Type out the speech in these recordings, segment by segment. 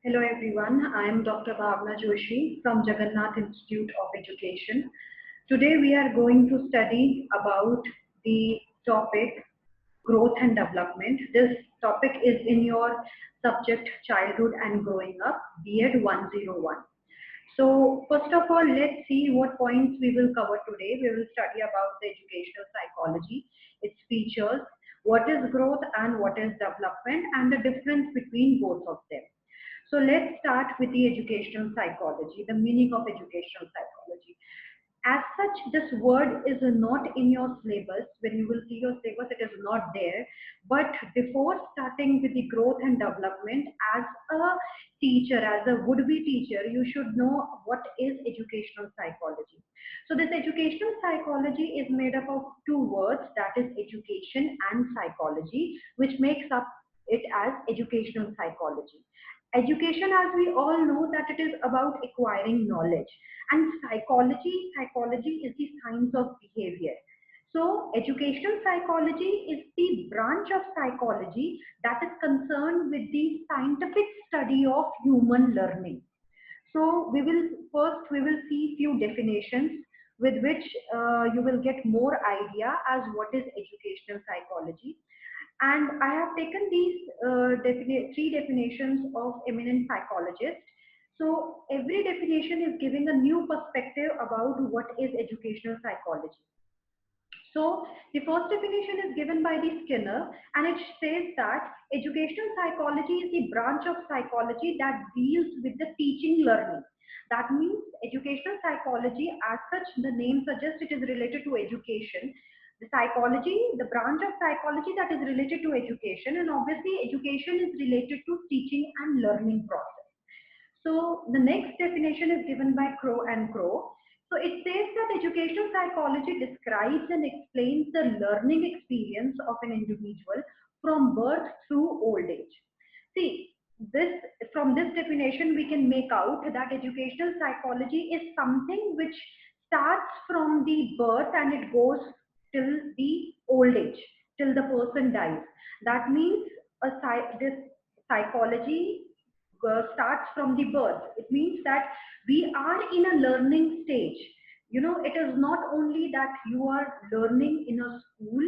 Hello everyone, I am Dr. Bhavna Joshi from Jagannath Institute of Education. Today we are going to study about the topic growth and development. This topic is in your subject childhood and growing up, B.Ed 101. So first of all, let's see what points we will cover today. We will study about the educational psychology, its features, what is growth and what is development, and the difference between both of them. So let's start with the educational psychology, the meaning of educational psychology. As such, this word is not in your syllabus. When you will see your syllabus, it is not there. But before starting with the growth and development, as a teacher, as a would-be teacher, you should know what is educational psychology. So this educational psychology is made up of two words, that is education and psychology, which makes up it as educational psychology. Education, as we all know, that it is about acquiring knowledge, and psychology is the science of behavior. So educational psychology is the branch of psychology that is concerned with the scientific study of human learning. So we will see few definitions with which you will get more idea as what is educational psychology. And I have taken these three definitions of eminent psychologists. So every definition is giving a new perspective about what is educational psychology. So the first definition is given by the Skinner, and it says that educational psychology is the branch of psychology that deals with the teaching learning. That means educational psychology, as such, the name suggests it is related to education. The psychology, the branch of psychology that is related to education, and obviously education is related to teaching and learning process. So the next definition is given by Crow and Crow. So it says that educational psychology describes and explains the learning experience of an individual from birth through old age. See, this from this definition we can make out that educational psychology is something which starts from the birth and it goes till the old age, till the person dies. That means this psychology starts from the birth. It means that we are in a learning stage. You know, it is not only that you are learning in a school,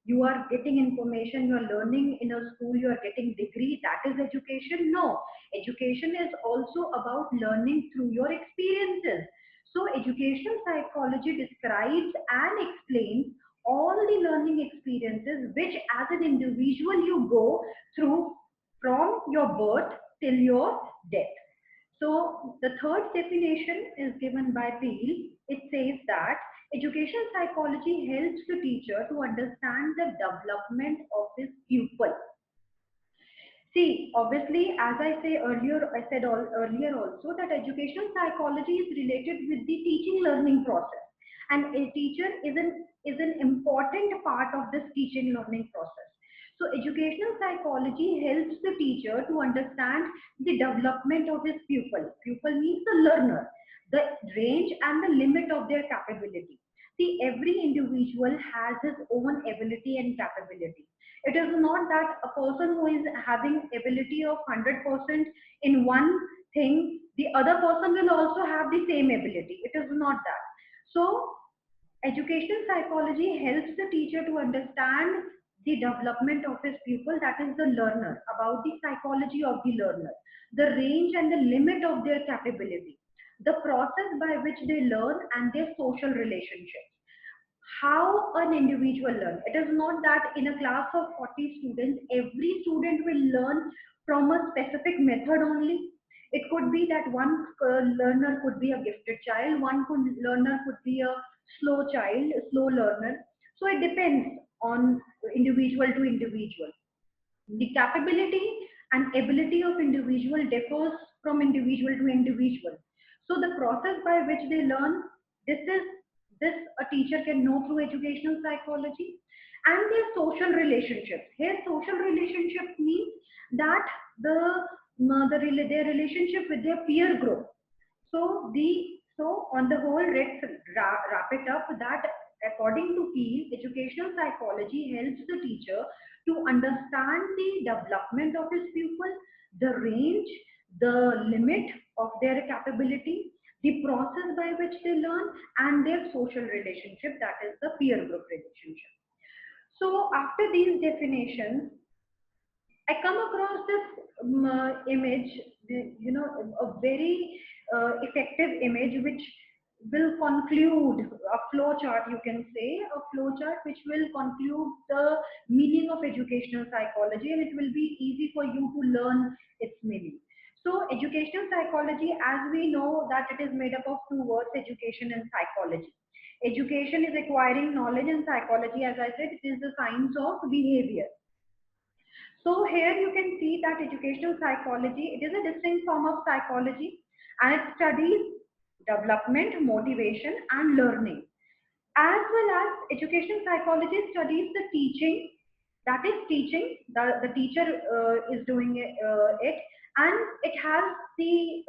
you are getting information, you are learning in a school, you are getting degree, that is education. No, education is also about learning through your experiences. So educational psychology describes and explains all the learning experiences which as an individual you go through from your birth till your death. So the third definition is given by Peel. It says that educational psychology helps the teacher to understand the development of his pupil. See, obviously, as I say earlier, I said earlier also that educational psychology is related with the teaching learning process, and a teacher is an important part of this teaching learning process. So, educational psychology helps the teacher to understand the development of his pupil. Pupil means the learner, the range and the limit of their capability. See, every individual has his own ability and capability. It is not that a person who is having ability of 100% in one thing, the other person will also have the same ability. It is not that. So educational psychology helps the teacher to understand the development of his pupil, that is the learner, about the psychology of the learner, the range and the limit of their capability, the process by which they learn, and their social relationships. How an individual learn. It is not that in a class of 40 students, every student will learn from a specific method only. It could be that one learner could be a gifted child, learner could be a slow child, a slow learner. So it depends on individual to individual. The capability and ability of individual differs from individual to individual. So the process by which they learn, this is this a teacher can know through educational psychology. And their social relationships. Here social relationships means that their relationship with their peer group. So on the whole, let's wrap it up that according to Peel, educational psychology helps the teacher to understand the development of his pupil, the range, the limit of their capability, the process by which they learn, and their social relationship, that is the peer group relationship. So after these definitions, I come across this image, a very effective image which will conclude a flow chart, you can say, a flow chart which will conclude the meaning of educational psychology, and it will be easy for you to learn its meaning. So educational psychology, as we know that it is made up of two words, education and psychology. Education is acquiring knowledge, and psychology, as I said, it is the science of behavior. So here you can see that educational psychology, it is a distinct form of psychology, and it studies development, motivation and learning. As well as educational psychology studies the teaching, that is teaching, the teacher is doing it, and it has the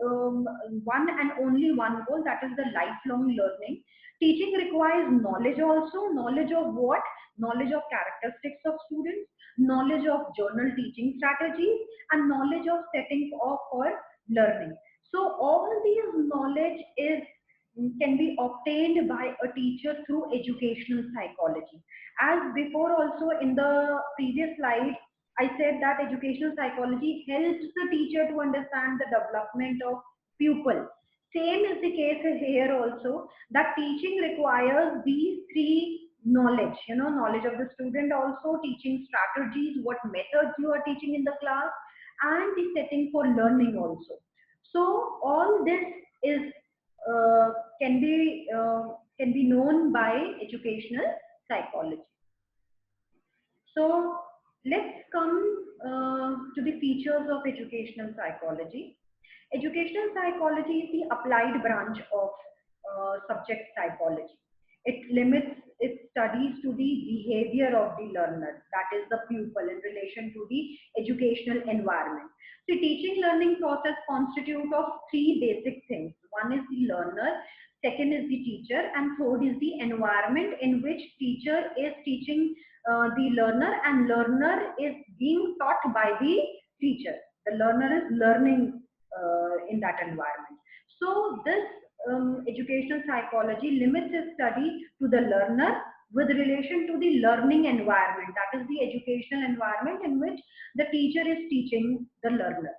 one and only one goal, that is the lifelong learning. Teaching requires knowledge also, knowledge of what? Knowledge of characteristics of students, knowledge of journal teaching strategies, and knowledge of setting up for learning. So all these knowledge is can be obtained by a teacher through educational psychology. As before also in the previous slide, I said that educational psychology helps the teacher to understand the development of pupil. Same is the case here also, that teaching requires these three knowledge, knowledge of the student also, teaching strategies, what methods you are teaching in the class, and the setting for learning also. So all this is uh, can be uh, can be known by educational psychology. So let's come to the features of educational psychology. Educational psychology is the applied branch of subject psychology. It limits its studies to the behavior of the learner, that is the pupil, in relation to the educational environment. The teaching learning process constitutes of three basic things. One is the learner, second is the teacher, and third is the environment in which teacher is teaching the learner, and learner is being taught by the teacher. The learner is learning in that environment. So this educational psychology limits its study to the learner with relation to the learning environment, that is the educational environment in which the teacher is teaching the learner.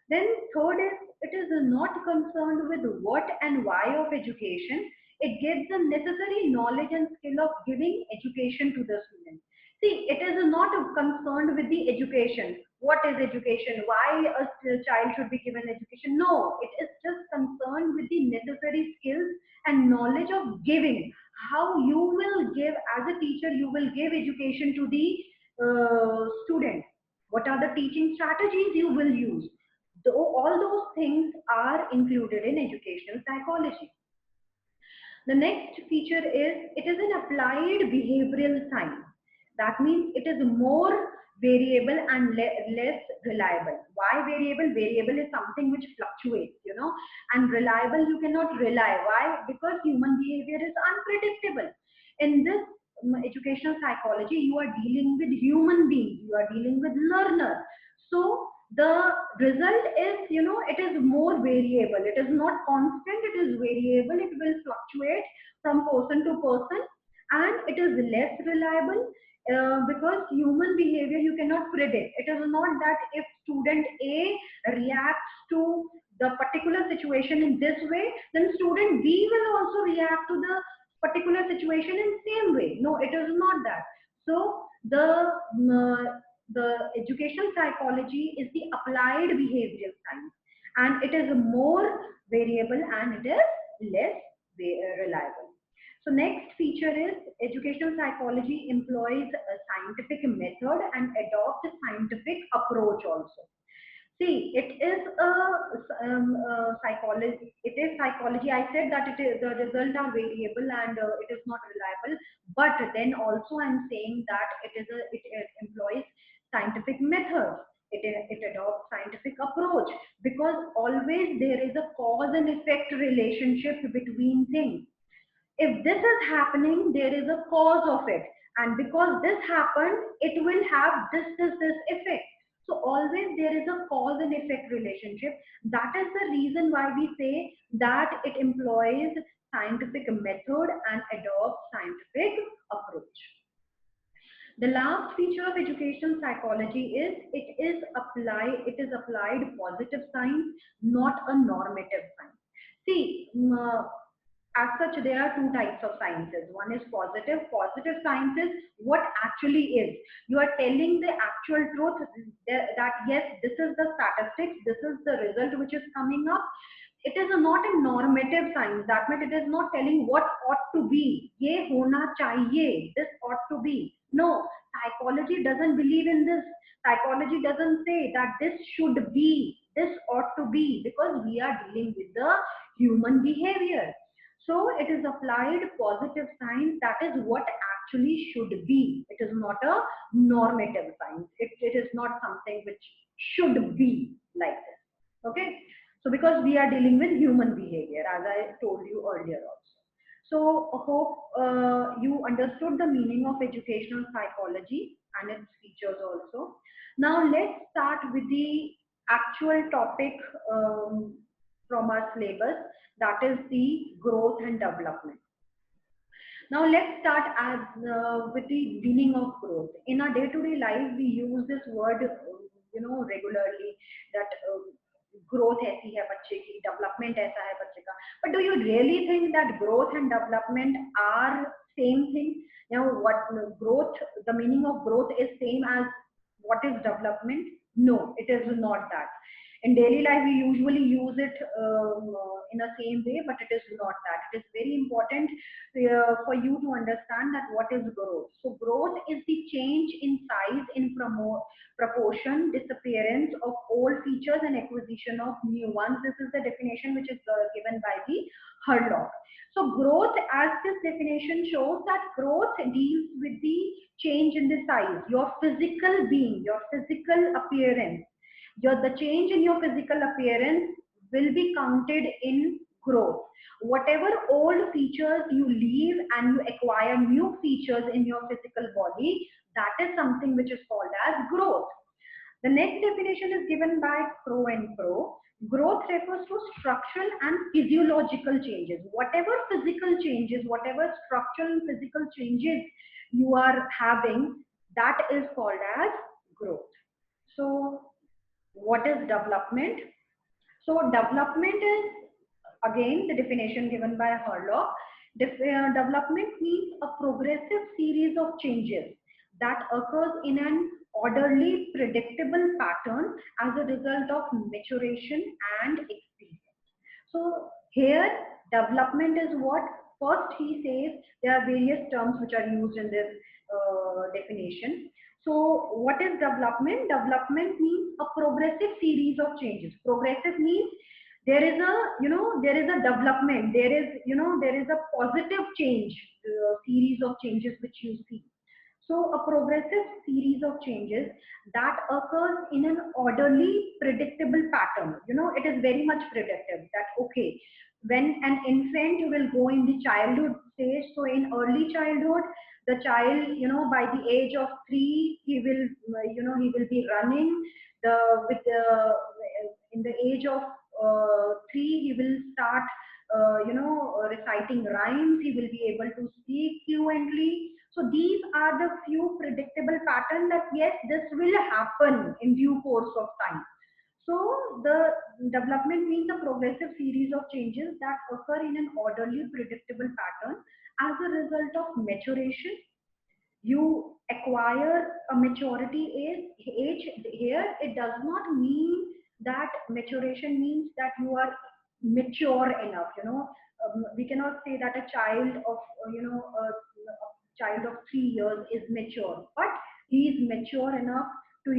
Then third is, it is not concerned with what and why of education. It gives the necessary knowledge and skill of giving education to the student. See, it is not concerned with the education. What is education? Why a child should be given education? No, it is just concerned with the necessary skills and knowledge of giving. How you will give, as a teacher, you will give education to the student. What are the teaching strategies you will use? All those things are included in educational psychology. The next feature is, it is an applied behavioral science. That means it is more variable and less reliable. Why variable? Variable is something which fluctuates, and reliable you cannot rely. Why? Because human behavior is unpredictable. In this educational psychology, you are dealing with human beings, you are dealing with learners. So the result is, it is more variable. It is not constant, it is variable. It will fluctuate from person to person, and it is less reliable because human behavior you cannot predict. It is not that if student A reacts to the particular situation in this way, then student B will also react to the particular situation in same way. No, it is not that. So the educational psychology is the applied behavioral science, and it is more variable and it is less reliable. So next feature is, educational psychology employs a scientific method and adopts a scientific approach also. See, it is psychology. It is psychology. I said that it is, the results are variable and it is not reliable. But then also I'm saying that it employs scientific methods. It adopts scientific approach, because always there is a cause and effect relationship between things. If this is happening, there is a cause of it, and because this happened, it will have this effect. So always there is a cause and effect relationship. That is the reason why we say that it employs scientific method and adopts scientific approach. The last feature of educational psychology is it is applied positive science, not a normative science. See, as such, there are two types of sciences. One is positive. Positive science is what actually is. You are telling the actual truth that yes, this is the statistics, this is the result which is coming up. It is not a normative science. That means it is not telling what ought to be. Ye hona chahiye. This ought to be. No, psychology doesn't believe in this. Psychology doesn't say that this should be, this ought to be, because we are dealing with the human behavior. So it is applied positive science. That is what actually should be. It is not a normative science. It is not something which should be like this. Okay. So because we are dealing with human behavior, as I told you earlier also. So I hope you understood the meaning of educational psychology and its features also. Now let's start with the actual topic from our syllabus, that is the growth and development. Now let's start with the meaning of growth. In our day-to-day life, we use this word, regularly, that growth ऐसी है बच्चे की, development ऐसा है बच्चे का. But do you really think that growth and development are same thing? What growth? The meaning of growth is same as what is development? No, it is not that. In daily life, we usually use it in a same way, but it is not that. It is very important for you to understand that what is growth. So growth is the change in size, in proportion, disappearance of old features and acquisition of new ones. This is the definition which is given by the Hurlock. So growth, as this definition shows, that growth deals with the change in the size, your physical being, your physical appearance. The change in your physical appearance will be counted in growth. Whatever old features you leave and you acquire new features in your physical body, that is something which is called as growth. The next definition is given by Crow and Crow. Growth refers to structural and physiological changes. Whatever physical changes, whatever structural and physical changes you are having, that is called as growth. So what is development? So development is, again, the definition given by Hurlock. Development means a progressive series of changes that occurs in an orderly, predictable pattern as a result of maturation and experience. So here, development is what? First, he says there are various terms which are used in this definition. So what is development? Development means a progressive series of changes. Progressive means there is a, there is a development, there is a positive change, series of changes which you see. So a progressive series of changes that occurs in an orderly, predictable pattern. It is very much predictive that, okay, when an infant will go in the childhood stage, so in early childhood, the child, by the age of 3, he will, he will be running. In the age of 3, he will start, reciting rhymes. He will be able to speak fluently. So these are the few predictable patterns that yes, this will happen in due course of time. So the development means a progressive series of changes that occur in an orderly, predictable pattern as a result of maturation. You acquire a maturity age. Here it does not mean that maturation means that you are mature enough. We cannot say that a child of a child of 3 years is mature, but he is mature enough to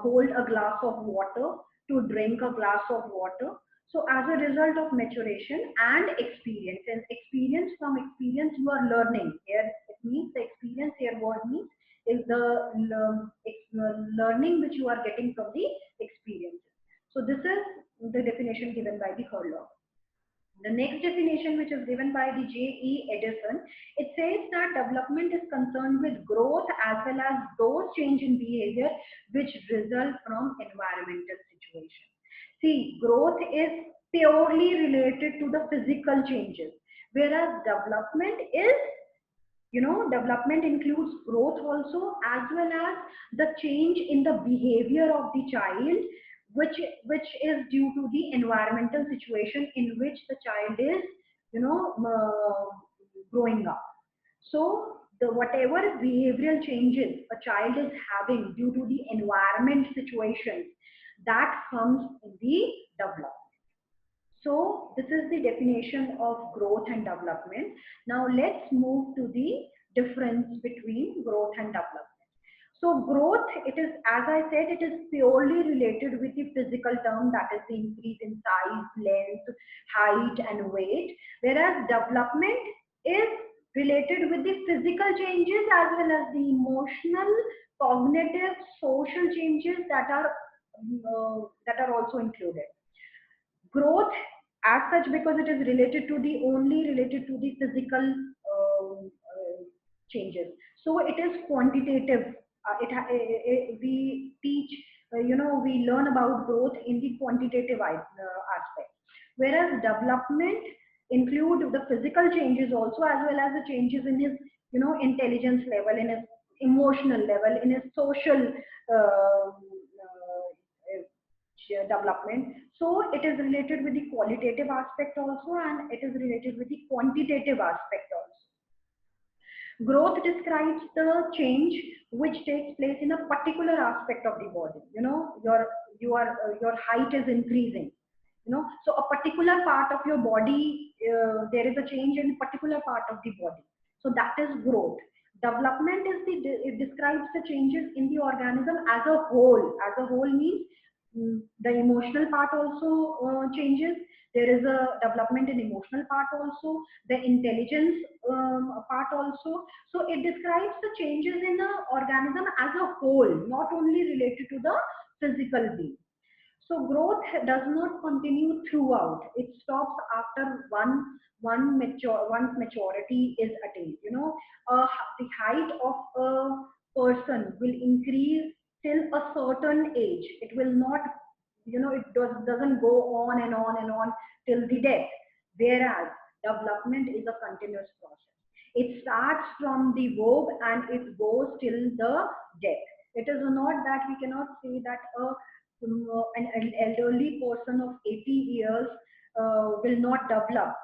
hold a glass of water, to drink a glass of water. So as a result of maturation and experience, from experience you are learning. Here it means the experience here word means is the learning which you are getting from the experiences. So this is the definition given by the Hurlock. The next definition, which is given by the J.E. Edison, it says that development is concerned with growth as well as those change in behavior which result from environmental situation. See, growth is purely related to the physical changes, whereas development includes growth also, as well as the change in the behavior of the child, which is due to the environmental situation in which the child is growing up. So the whatever behavioral changes a child is having due to the environment situations, that comes in the development. So this is the definition of growth and development. Now let's move to the difference between growth and development. So growth, it is, as I said, it is purely related with the physical term, that is the increase in size, length, height and weight, whereas development is related with the physical changes as well as the emotional, cognitive, social changes that are also included. Growth as such, because it is related to the only related to the physical changes, so it is quantitative. We teach, we learn about growth in the quantitative aspect, whereas development include the physical changes also, as well as the changes in his intelligence level, in his emotional level, in his social development. So it is related with the qualitative aspect also, and it is related with the quantitative aspect also. Growth describes the change which takes place in a particular aspect of the body. Your height is increasing. So a particular part of your body, there is a change in a particular part of the body. So that is growth. Development is it describes the changes in the organism as a whole. As a whole means the emotional part also changes. There is a development in emotional part also, the intelligence part also. So it describes the changes in the organism as a whole, not only related to the physical being. So growth does not continue throughout. It stops after once maturity is attained. The height of a person will increase till a certain age. It will not, doesn't go on and on and on till the death. Whereas development is a continuous process. It starts from the womb and it goes till the death. It is not that we cannot say that an elderly person of 80 years will not develop.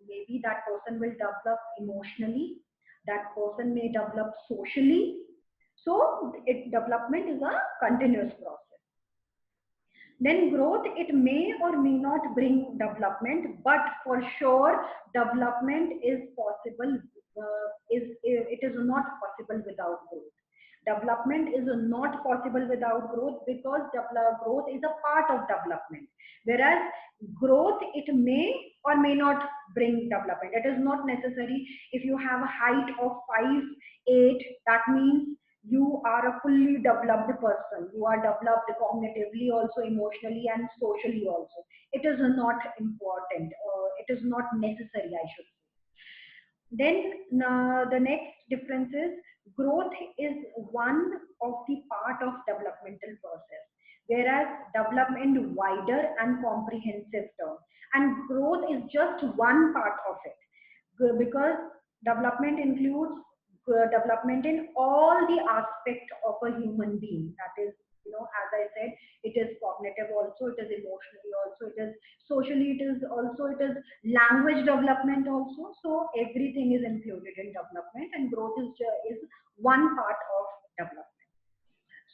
Maybe that person will develop emotionally, that person may develop socially. So development is a continuous process. Then growth, it may or may not bring development, but for sure development is possible. It is not possible without growth. Development is not possible without growth, because growth is a part of development, whereas growth, it may or may not bring development. It is not necessary. If you have a height of 5'8", that means you are a fully developed person. You are developed cognitively also, emotionally and socially also. It is not important. It is not necessary, I should say. Then the next difference is growth is one of the part of developmental process, whereas development wider and comprehensive term, and growth is just one part of it, because development includes development in all the aspect of a human being. That is, as I said, it is cognitive also, it is emotionally also, it is socially, it is also, it is language development also. So everything is included in development, and growth is one part of development.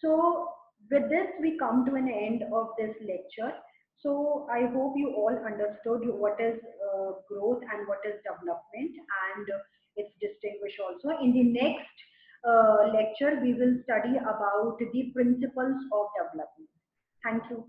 So with this, we come to an end of this lecture. So I hope you all understood what is growth and what is development, and its distinguish also. In the next lecture, we will study about the principles of development. Thank you.